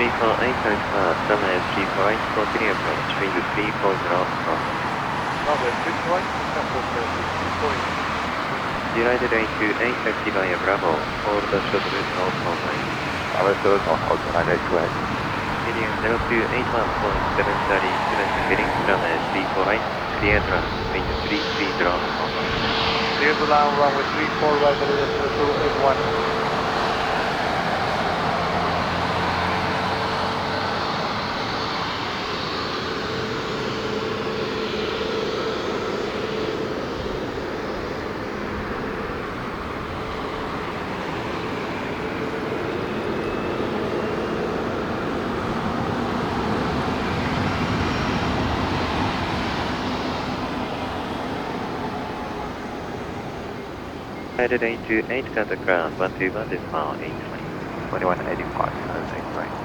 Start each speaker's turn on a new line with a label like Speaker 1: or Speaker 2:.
Speaker 1: 348 confirmed, runway 348, continue approach, wind 340.
Speaker 2: Runway 348, approach 348.
Speaker 1: United 828, taxi via Bravo, hold the shuttle north runway.
Speaker 3: Runway shuttle north, hold 928.
Speaker 1: Medium 0281.730, domestic heading, runway 348, clear to land, wind 330.
Speaker 2: Clear to land, runway 34 right, 0281.
Speaker 1: United 828, contact ground 121 decimal 83.
Speaker 3: 2185, 8 right.